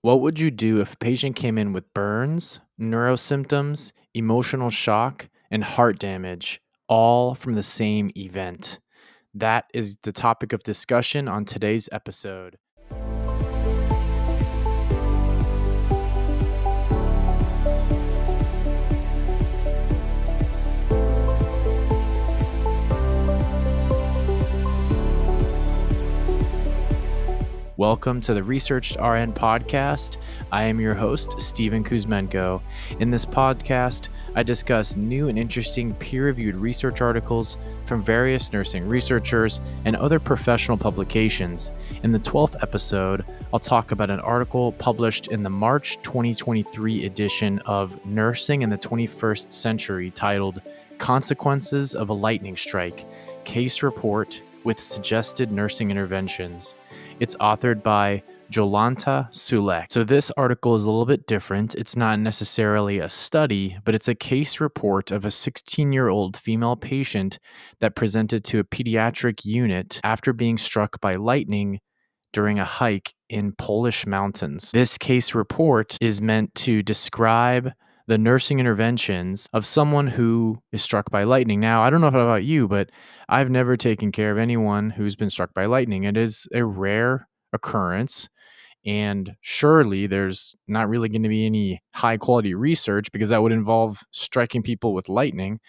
What would you do if a patient came in with burns, neurosymptoms, emotional shock, and heart damage, all from the same event? That is the topic of discussion on today's episode. Welcome to the Researched RN podcast. I am your host, Stephen Kuzmenko. In this podcast, I discuss new and interesting peer-reviewed research articles from various nursing researchers and other professional publications. In the 12th episode, I'll talk about an article published in the March 2023 edition of Nursing in the 21st Century titled Consequences of a Lightning Strike, Case Report with Suggested Nursing Interventions. It's authored by Jolanta Sulek. So this article is a little bit different. It's not necessarily a study, but it's a case report of a 16-year-old female patient that presented to a pediatric unit after being struck by lightning during a hike in Polish mountains. This case report is meant to describe the nursing interventions of someone who is struck by lightning. Now, I don't know about you, but I've never taken care of anyone who's been struck by lightning. It is a rare occurrence, and surely there's not really going to be any high quality research because that would involve striking people with lightning.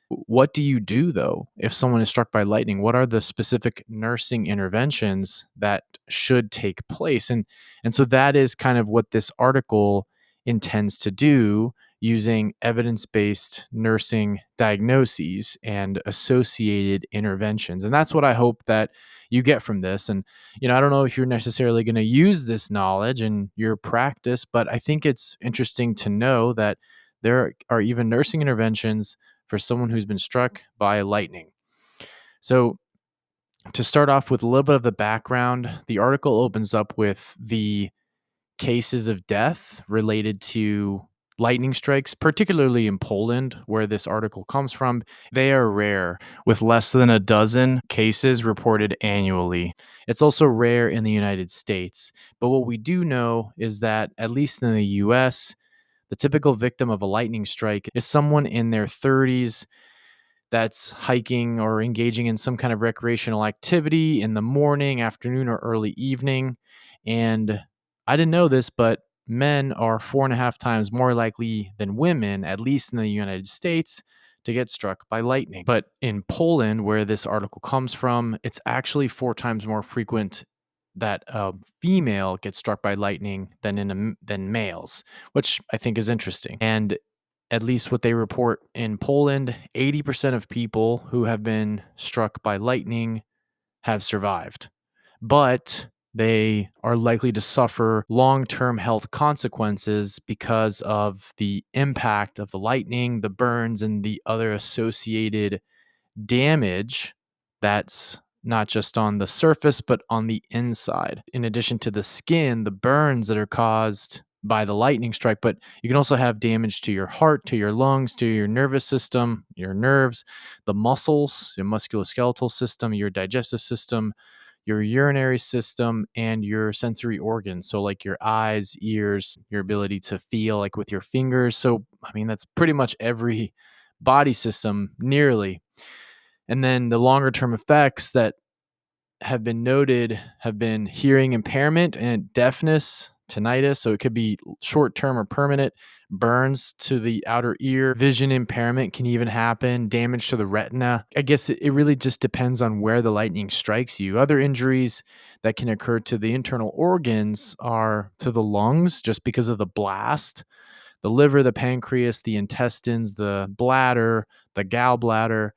What do you do, though, if someone is struck by lightning? What are the specific nursing interventions that should take place? And so that is kind of what this article intends to do using evidence-based nursing diagnoses and associated interventions. And that's what I hope that you get from this. And, I don't know if you're necessarily going to use this knowledge in your practice, but I think it's interesting to know that there are even nursing interventions for someone who's been struck by lightning. So to start off with a little bit of the background, the article opens up with the cases of death related to lightning strikes, particularly in Poland, where this article comes from. They are rare, with less than a dozen cases reported annually. It's also rare in the United States. But what we do know is that, at least in the US, the typical victim of a lightning strike is someone in their 30s that's hiking or engaging in some kind of recreational activity in the morning, afternoon, or early evening. And I didn't know this, but men are 4.5 times more likely than women, at least in the United States, to get struck by lightning. But in Poland, where this article comes from, it's actually 4 times more frequent that a female gets struck by lightning than males, which I think is interesting. And at least what they report in Poland, 80% of people who have been struck by lightning have survived, but they are likely to suffer long-term health consequences because of the impact of the lightning, the burns, and the other associated damage that's not just on the surface, but on the inside. In addition to the skin, the burns that are caused by the lightning strike, but you can also have damage to your heart, to your lungs, to your nervous system, your nerves, the muscles, your musculoskeletal system, your digestive system, your urinary system, and your sensory organs. So like your eyes, ears, your ability to feel like with your fingers. So, that's pretty much every body system nearly. And then the longer term effects that have been noted have been hearing impairment and deafness, tinnitus. So it could be short term or permanent, burns to the outer ear, vision impairment can even happen, damage to the retina. I guess it really just depends on where the lightning strikes you. Other injuries that can occur to the internal organs are to the lungs just because of the blast, the liver, the pancreas, the intestines, the bladder, the gallbladder,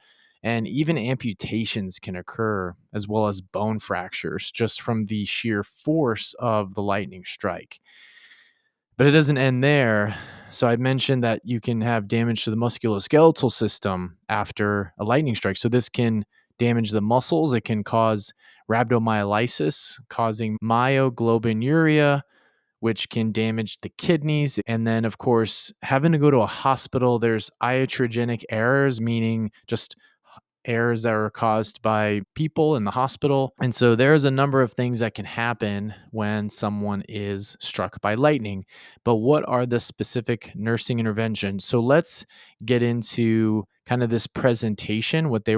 and even amputations can occur, as well as bone fractures, just from the sheer force of the lightning strike. But it doesn't end there. So I mentioned that you can have damage to the musculoskeletal system after a lightning strike. So this can damage the muscles. It can cause rhabdomyolysis, causing myoglobinuria, which can damage the kidneys. And then, of course, having to go to a hospital, there's iatrogenic errors, meaning just errors that are caused by people in the hospital. And so there's a number of things that can happen when someone is struck by lightning. But what are the specific nursing interventions? So let's get into kind of this presentation, what they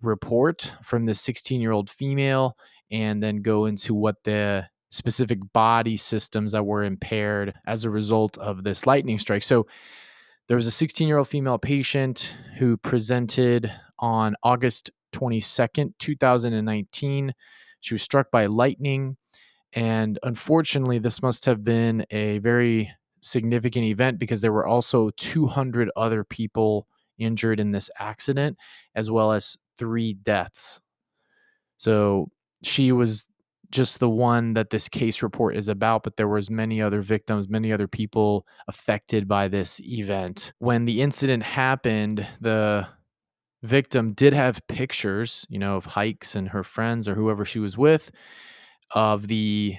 report from the 16-year-old female, and then go into what the specific body systems that were impaired as a result of this lightning strike. So there was a 16-year-old female patient who presented on August 22nd, 2019. She was struck by lightning. And unfortunately, this must have been a very significant event because there were also 200 other people injured in this accident, as well as 3 deaths. So she was just the one that this case report is about, but there was many other victims, many other people affected by this event. When the incident happened, the victim did have pictures, of hikes and her friends or whoever she was with of the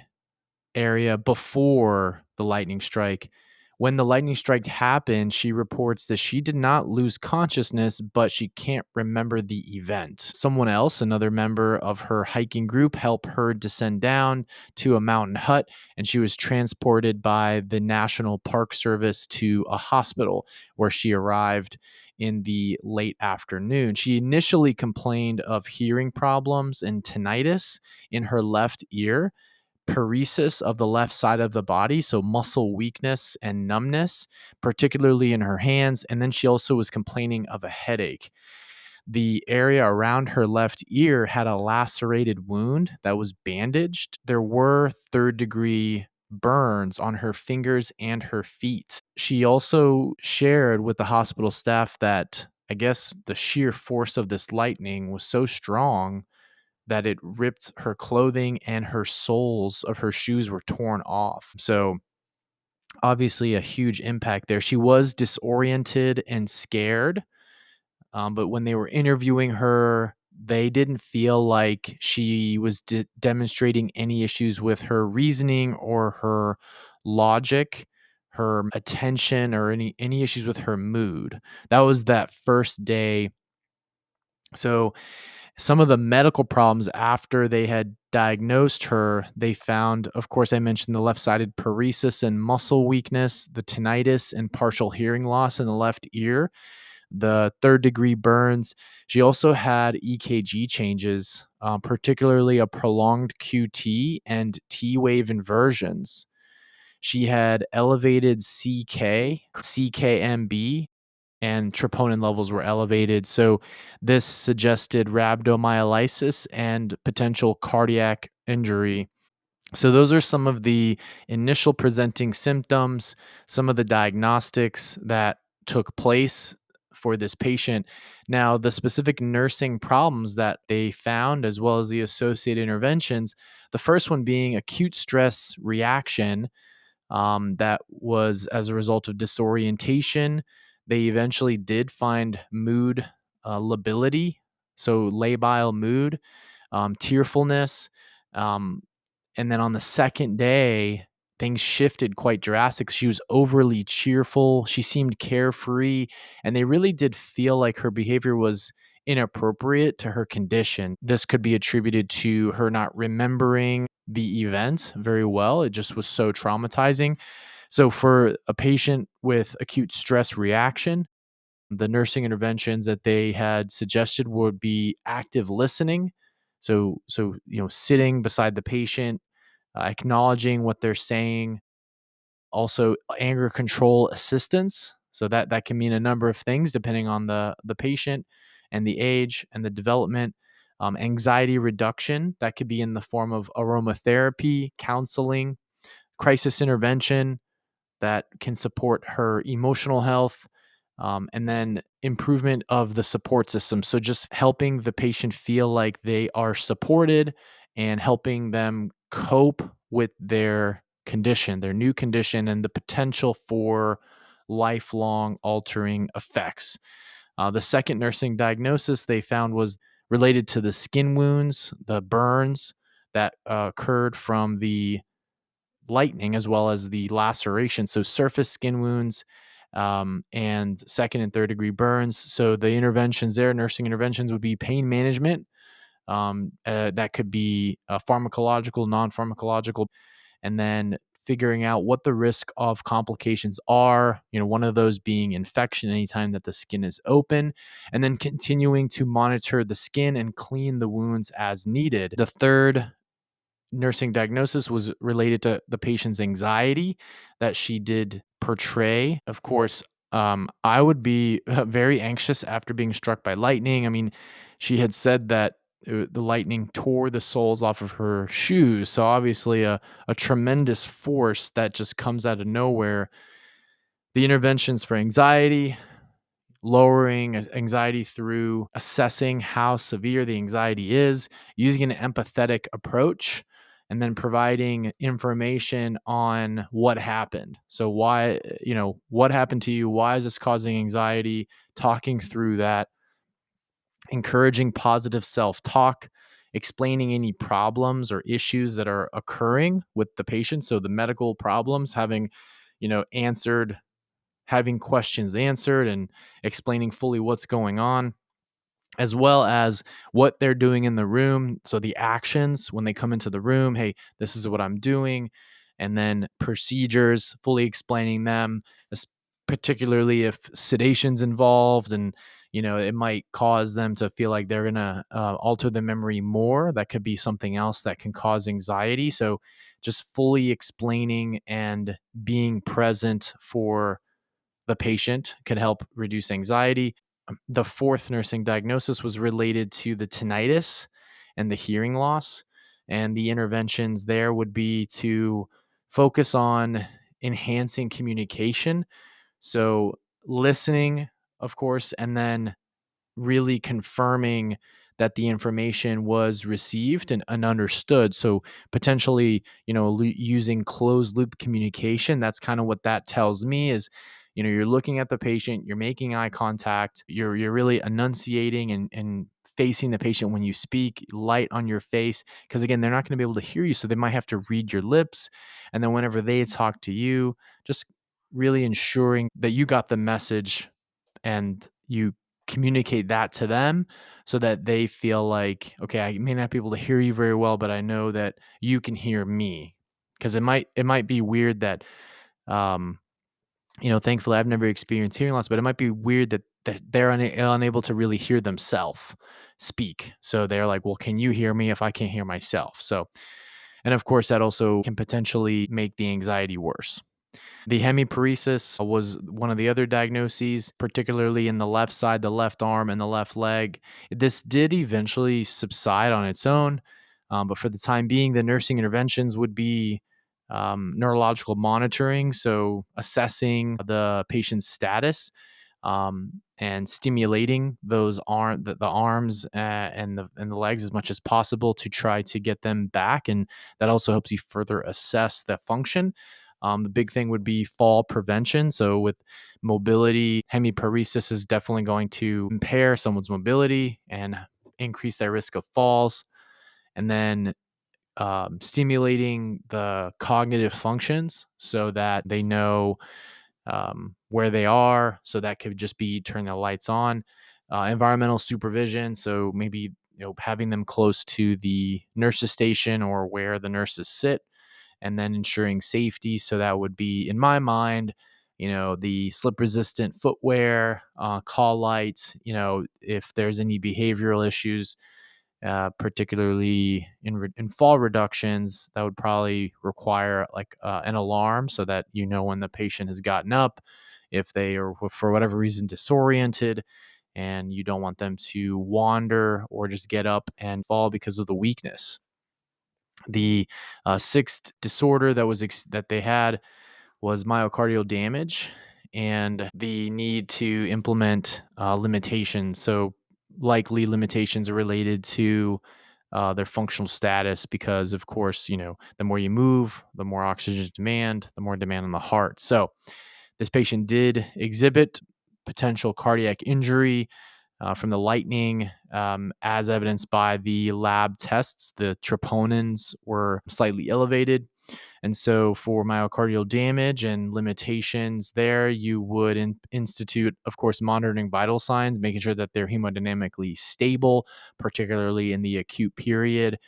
area before the lightning strike. When the lightning strike happened, she reports that she did not lose consciousness, but she can't remember the event. Someone else, another member of her hiking group, helped her descend down to a mountain hut, and she was transported by the National Park Service to a hospital where she arrived in the late afternoon. She initially complained of hearing problems and tinnitus in her left ear, paresis of the left side of the body, so muscle weakness and numbness, particularly in her hands. And then she also was complaining of a headache. The area around her left ear had a lacerated wound that was bandaged. There were 3rd-degree burns on her fingers and her feet. She also shared with the hospital staff that I guess the sheer force of this lightning was so strong that it ripped her clothing and her soles of her shoes were torn off. So obviously a huge impact there. She was disoriented and scared, but when they were interviewing her, they didn't feel like she was demonstrating any issues with her reasoning or her logic, her attention, or any issues with her mood. That was that first day. So some of the medical problems after they had diagnosed her, they found, of course, I mentioned the left-sided paresis and muscle weakness, the tinnitus and partial hearing loss in the left ear, the 3rd-degree burns. She also had EKG changes, particularly a prolonged QT and T-wave inversions. She had elevated CKMB, and troponin levels were elevated. So this suggested rhabdomyolysis and potential cardiac injury. So those are some of the initial presenting symptoms, some of the diagnostics that took place for this patient. Now, the specific nursing problems that they found, as well as the associated interventions, the first one being acute stress reaction, that was as a result of disorientation. They eventually did find mood lability, so labile mood, tearfulness. Um, and then on the second day, things shifted quite drastic. She was overly cheerful. She seemed carefree. And they really did feel like her behavior was inappropriate to her condition. This could be attributed to her not remembering the event very well. It just was so traumatizing. So, for a patient with acute stress reaction, the nursing interventions that they had suggested would be active listening. So sitting beside the patient, acknowledging what they're saying, also anger control assistance. So that can mean a number of things depending on the patient and the age and the development. Anxiety reduction, that could be in the form of aromatherapy, counseling, crisis intervention that can support her emotional health, and then improvement of the support system. So just helping the patient feel like they are supported and helping them cope with their condition, their new condition, and the potential for lifelong altering effects. The second nursing diagnosis they found was related to the skin wounds, the burns that occurred from the lightning, as well as the laceration. So surface skin wounds, and second and third degree burns. So the interventions there, nursing interventions, would be pain management. That could be pharmacological, non-pharmacological, and then figuring out what the risk of complications are, one of those being infection anytime that the skin is open, and then continuing to monitor the skin and clean the wounds as needed. The third nursing diagnosis was related to the patient's anxiety that she did portray. Of course, I would be very anxious after being struck by lightning. I mean, she had said that the lightning tore the soles off of her shoes. So obviously a tremendous force that just comes out of nowhere. The interventions for anxiety, lowering anxiety through assessing how severe the anxiety is, using an empathetic approach, and then providing information on what happened. So why, what happened to you? Why is this causing anxiety? Talking through that, encouraging positive self-talk, explaining any problems or issues that are occurring with the patient. So the medical problems, having questions answered and explaining fully what's going on, as well as what they're doing in the room. So the actions when they come into the room, hey, this is what I'm doing. And then procedures, fully explaining them, particularly if sedation's involved, and it might cause them to feel like they're going to alter the memory more. That could be something else that can cause anxiety. So just fully explaining and being present for the patient could help reduce anxiety. The fourth nursing diagnosis was related to the tinnitus and the hearing loss. And the interventions there would be to focus on enhancing communication. So listening, of course, and then really confirming that the information was received and understood. So potentially, using closed loop communication. That's kind of what that tells me is, you're looking at the patient, you're making eye contact, you're really enunciating and facing the patient when you speak, light on your face, because again, they're not going to be able to hear you. So they might have to read your lips. And then whenever they talk to you, just really ensuring that you got the message and you communicate that to them so that they feel like, okay, I may not be able to hear you very well, but I know that you can hear me. Because it might be weird that, thankfully I've never experienced hearing loss, but it might be weird that they're unable to really hear themselves speak. So they're like, well, can you hear me if I can't hear myself? So, and of course that also can potentially make the anxiety worse. The hemiparesis was one of the other diagnoses, particularly in the left side, the left arm, and the left leg. This did eventually subside on its own, but for the time being, the nursing interventions would be neurological monitoring, so assessing the patient's status and stimulating the arms and the legs as much as possible to try to get them back, and that also helps you further assess the function. The big thing would be fall prevention. So with mobility, hemiparesis is definitely going to impair someone's mobility and increase their risk of falls. And then stimulating the cognitive functions so that they know where they are. So that could just be turn the lights on. Environmental supervision. So maybe having them close to the nurse's station or where the nurses sit, and then ensuring safety. So that would be, in my mind, the slip resistant footwear, call lights, if there's any behavioral issues, particularly in fall reductions, that would probably require like an alarm so that when the patient has gotten up, if they are for whatever reason disoriented, and you don't want them to wander or just get up and fall because of the weakness. The sixth disorder that they had was myocardial damage, and the need to implement limitations. So likely limitations are related to their functional status, because of course, the more you move, the more oxygen demand, the more demand on the heart. So this patient did exhibit potential cardiac injury from the lightning, as evidenced by the lab tests. The troponins were slightly elevated. And so for myocardial damage and limitations there, you would institute, of course, monitoring vital signs, making sure that they're hemodynamically stable, particularly in the acute period.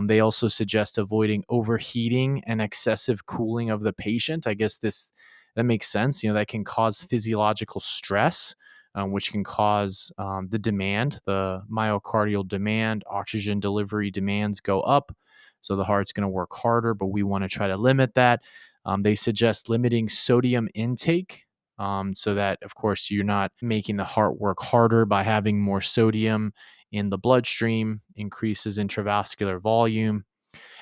They also suggest avoiding overheating and excessive cooling of the patient. I guess that makes sense. That can cause physiological stress, which can cause the myocardial demand, oxygen delivery demands go up. So the heart's going to work harder, but we want to try to limit that. They suggest limiting sodium intake, so that, of course, you're not making the heart work harder by having more sodium in the bloodstream, increases intravascular volume,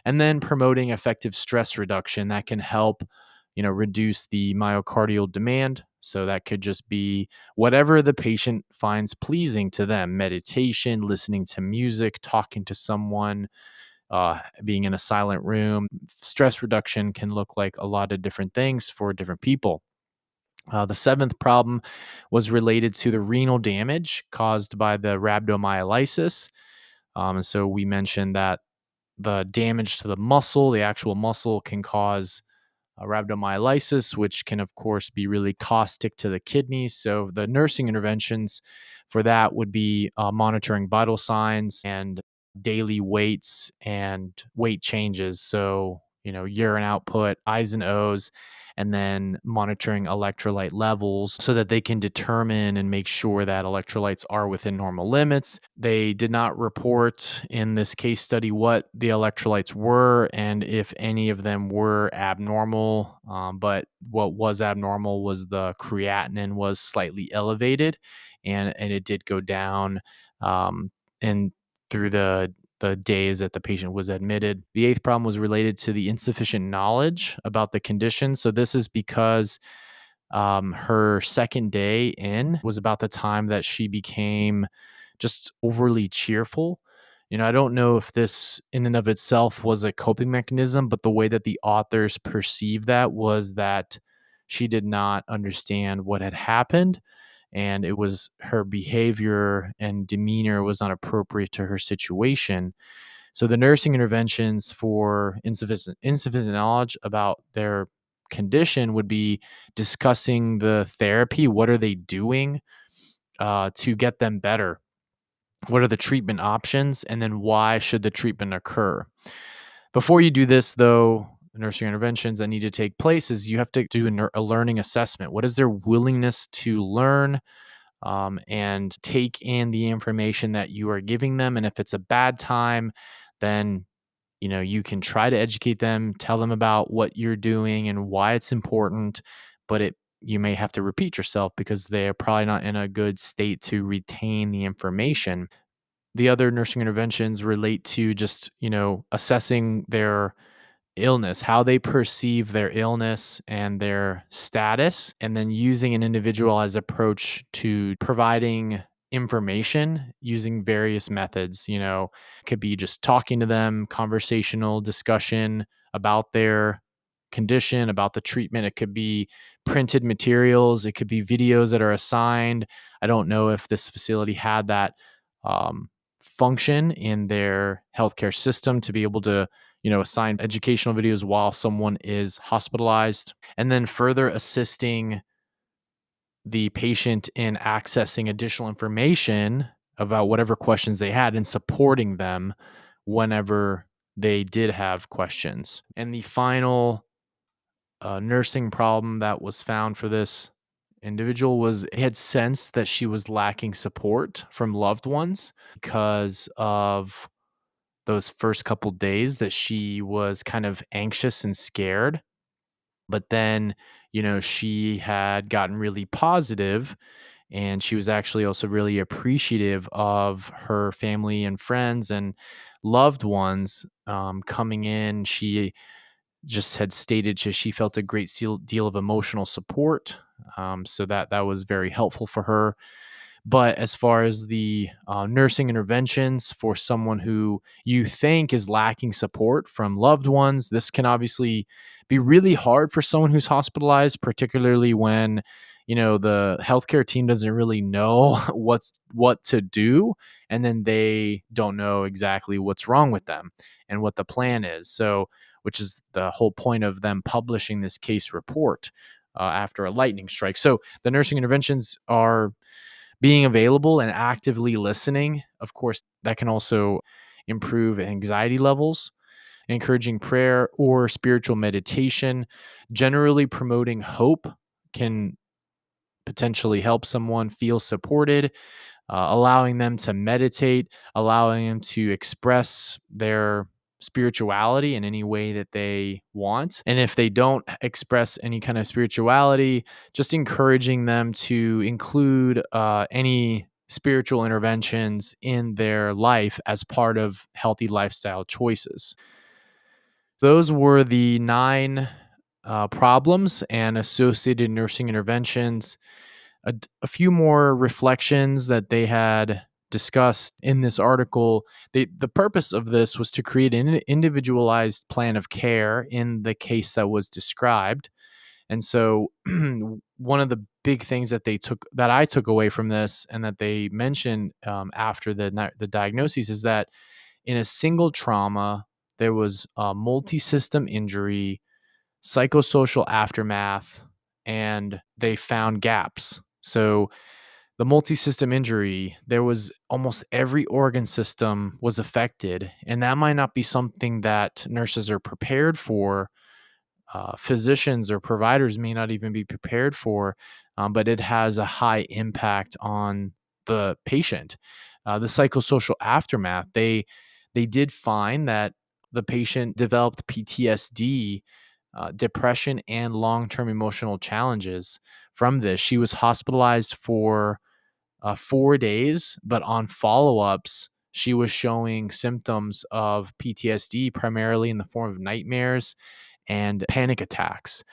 and then promoting effective stress reduction that can help, reduce the myocardial demand. So that could just be whatever the patient finds pleasing to them: meditation, listening to music, talking to someone, being in a silent room. Stress reduction can look like a lot of different things for different people. The seventh problem was related to the renal damage caused by the rhabdomyolysis. And so we mentioned that the damage to the muscle, the actual muscle, can cause rhabdomyolysis, which can, of course, be really caustic to the kidneys. So the nursing interventions for that would be monitoring vital signs and daily weights and weight changes. So, urine output, I's and O's, and then monitoring electrolyte levels so that they can determine and make sure that electrolytes are within normal limits. They did not report in this case study what the electrolytes were and if any of them were abnormal. But what was abnormal was the creatinine was slightly elevated, and it did go down, and through the days that the patient was admitted. The eighth problem was related to the insufficient knowledge about the condition. So this is because her second day in was about the time that she became just overly cheerful. I don't know if this in and of itself was a coping mechanism, but the way that the authors perceived that was that she did not understand what had happened, and it was her behavior and demeanor was not appropriate to her situation. So the nursing interventions for insufficient knowledge about their condition would be discussing the therapy. What are they doing to get them better? What are the treatment options? And then why should the treatment occur? Before you do this, though, the nursing interventions that need to take place is you have to do a learning assessment. What is their willingness to learn? And take in the information that you are giving them. And if it's a bad time, then you can try to educate them, tell them about what you're doing and why it's important, but you may have to repeat yourself because they're probably not in a good state to retain the information. The other nursing interventions relate to just, assessing their illness, how they perceive their illness and their status, and then using an individualized approach to providing information using various methods. Could be just talking to them, conversational discussion about their condition, about the treatment. It could be printed materials, it could be videos that are assigned. I don't know if this facility had that function in their healthcare system to be able to assign educational videos while someone is hospitalized, and then further assisting the patient in accessing additional information about whatever questions they had and supporting them whenever they did have questions. And the final nursing problem that was found for this individual was he had sensed that she was lacking support from loved ones because of those first couple days that she was kind of anxious and scared. But then, she had gotten really positive, and she was actually also really appreciative of her family and friends and loved ones coming in. She just had stated she felt a great deal of emotional support. So that was very helpful for her. But as far as the nursing interventions for someone who you think is lacking support from loved ones, this can obviously be really hard for someone who's hospitalized, particularly when the healthcare team doesn't really know what to do, and then they don't know exactly what's wrong with them and what the plan is. So which is the whole point of them publishing this case report after a lightning strike. So the nursing interventions are being available and actively listening. Of course, that can also improve anxiety levels, encouraging prayer or spiritual meditation, generally promoting hope can potentially help someone feel supported, allowing them to meditate, allowing them to express their spirituality in any way that they want. And if they don't express any kind of spirituality, just encouraging them to include any spiritual interventions in their life as part of healthy lifestyle choices. Those were the 9 problems and associated nursing interventions. A few more reflections that they had discussed in this article. The purpose of this was to create an individualized plan of care in the case that was described. And so one of the big things that I took away from this and that they mentioned after the diagnosis is that in a single trauma, there was a multi-system injury, psychosocial aftermath, and they found gaps. So the multi-system injury, there was almost every organ system was affected, and that might not be something that nurses are prepared for. Physicians or providers may not even be prepared for, but it has a high impact on the patient. The psychosocial aftermath, they did find that the patient developed PTSD, depression, and long-term emotional challenges from this. She was hospitalized for 4 days, but on follow-ups, she was showing symptoms of PTSD, primarily in the form of nightmares and panic attacks.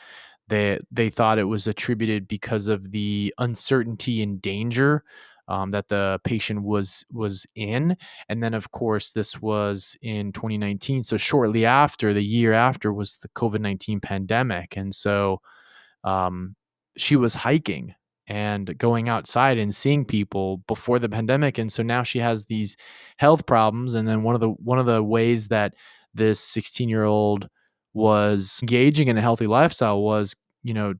They thought it was attributed because of the uncertainty and danger that the patient was in. And then, of course, this was in 2019. So shortly after, the year after, was the COVID-19 pandemic. And so she was hiking and going outside and seeing people before the pandemic. And so now she has these health problems. And then one of the ways that this 16-year-old was engaging in a healthy lifestyle was,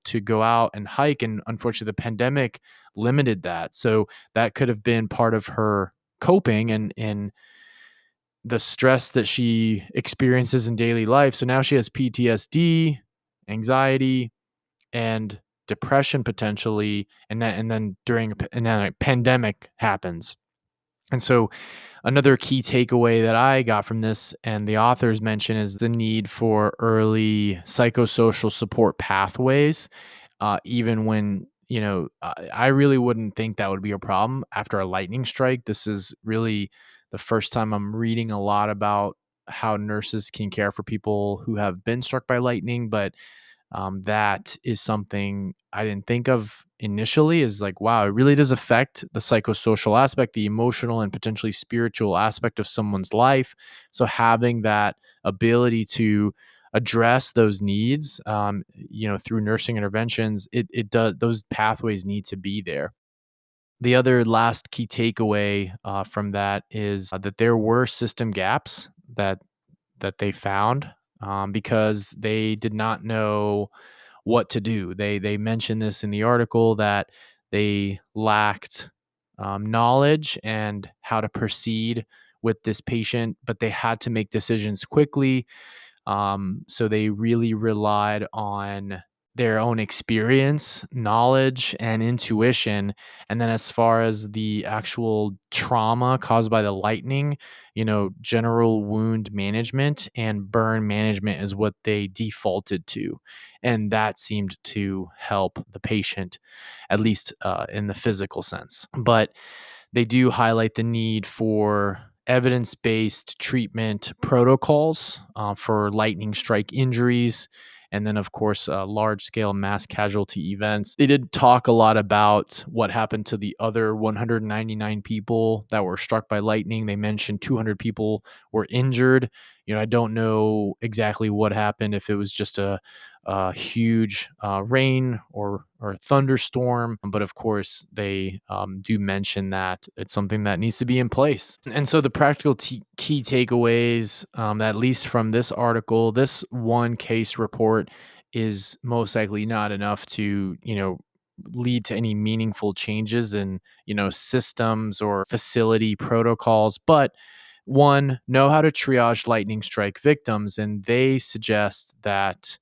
to go out and hike. And unfortunately, the pandemic limited that. So that could have been part of her coping and the stress that she experiences in daily life. So now she has PTSD, anxiety, and depression potentially, and then a pandemic happens. And so another key takeaway that I got from this and the authors mention is the need for early psychosocial support pathways, even when, I really wouldn't think that would be a problem after a lightning strike. This is really the first time I'm reading a lot about how nurses can care for people who have been struck by lightning, but that is something I didn't think of initially, is like, wow, it really does affect the psychosocial aspect, the emotional and potentially spiritual aspect of someone's life. So having that ability to address those needs, through nursing interventions, it does, those pathways need to be there. The other last key takeaway from that is that there were system gaps that they found, because they did not know what to do. They mentioned this in the article that they lacked knowledge and how to proceed with this patient, but they had to make decisions quickly. So they really relied on their own experience, knowledge, and intuition. And then as far as the actual trauma caused by the lightning, general wound management and burn management is what they defaulted to. And that seemed to help the patient, at least in the physical sense. But they do highlight the need for evidence-based treatment protocols for lightning strike injuries, and then, of course, large-scale mass casualty events. They did talk a lot about what happened to the other 199 people that were struck by lightning. They mentioned 200 people were injured. I don't know exactly what happened, if it was just a a huge rain or thunderstorm. But of course, they do mention that it's something that needs to be in place. And so the practical key takeaways, at least from this article, this one case report is most likely not enough to, lead to any meaningful changes in, systems or facility protocols. But one, know how to triage lightning strike victims. And they suggest that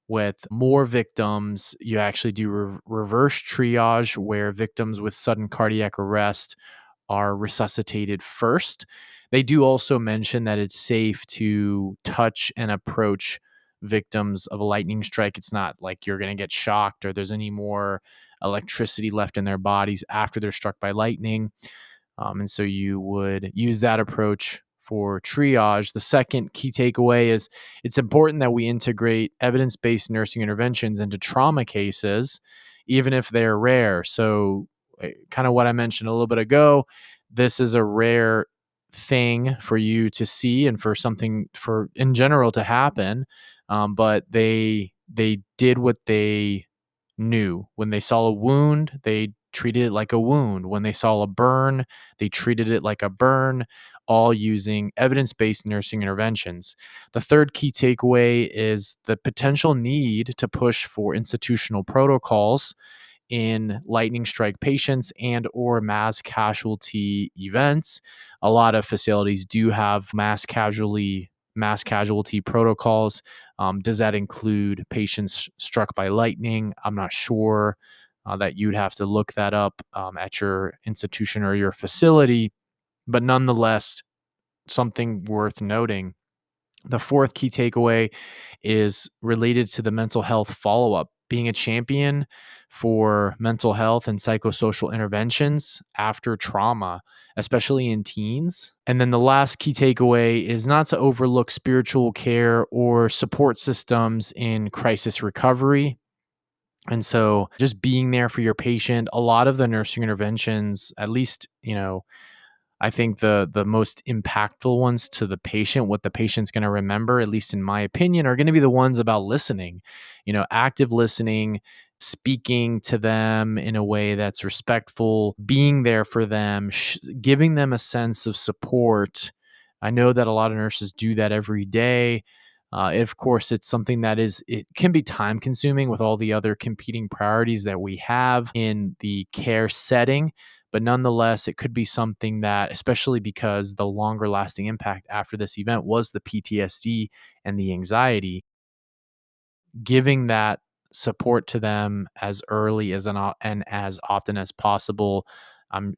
with more victims, you actually do reverse triage, where victims with sudden cardiac arrest are resuscitated first. They do also mention that it's safe to touch and approach victims of a lightning strike. It's not like you're going to get shocked or there's any more electricity left in their bodies after they're struck by lightning. And so you would use that approach for triage. The second key takeaway is it's important that we integrate evidence-based nursing interventions into trauma cases, even if they're rare. So kind of what I mentioned a little bit ago, this is a rare thing for you to see and for something for in general to happen. But they did what they knew. When they saw a wound, they treated it like a wound. When they saw a burn, they treated it like a burn, all using evidence-based nursing interventions. The third key takeaway is the potential need to push for institutional protocols in lightning strike patients and or mass casualty events. A lot of facilities do have mass casualty protocols. Does that include patients struck by lightning? I'm not sure. That you'd have to look that up at your institution or your facility, but nonetheless, something worth noting. The fourth key takeaway is related to the mental health follow-up, being a champion for mental health and psychosocial interventions after trauma, especially in teens. And then the last key takeaway is not to overlook spiritual care or support systems in crisis recovery. And so just being there for your patient, a lot of the nursing interventions, at least, I think the most impactful ones to the patient, what the patient's going to remember, at least in my opinion, are going to be the ones about listening, active listening, speaking to them in a way that's respectful, being there for them, giving them a sense of support. I know that a lot of nurses do that every day. Of course, it's something that it can be time consuming with all the other competing priorities that we have in the care setting. But nonetheless, it could be something that, especially because the longer lasting impact after this event was the PTSD and the anxiety, giving that support to them as early as and as often as possible,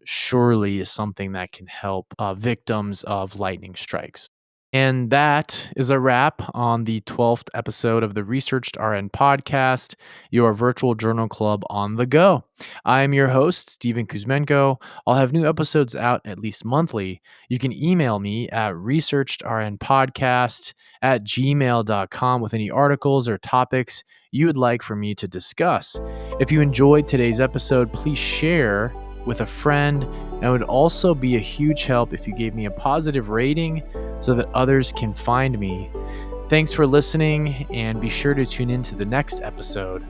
surely is something that can help victims of lightning strikes. And that is a wrap on the 12th episode of the Researched RN podcast, your virtual journal club on the go. I am your host, Steven Kuzmenko. I'll have new episodes out at least monthly. You can email me at researchedrnpodcast@gmail.com with any articles or topics you would like for me to discuss. If you enjoyed today's episode, please share with a friend. And it would also be a huge help if you gave me a positive rating so that others can find me. Thanks for listening, and be sure to tune in to the next episode.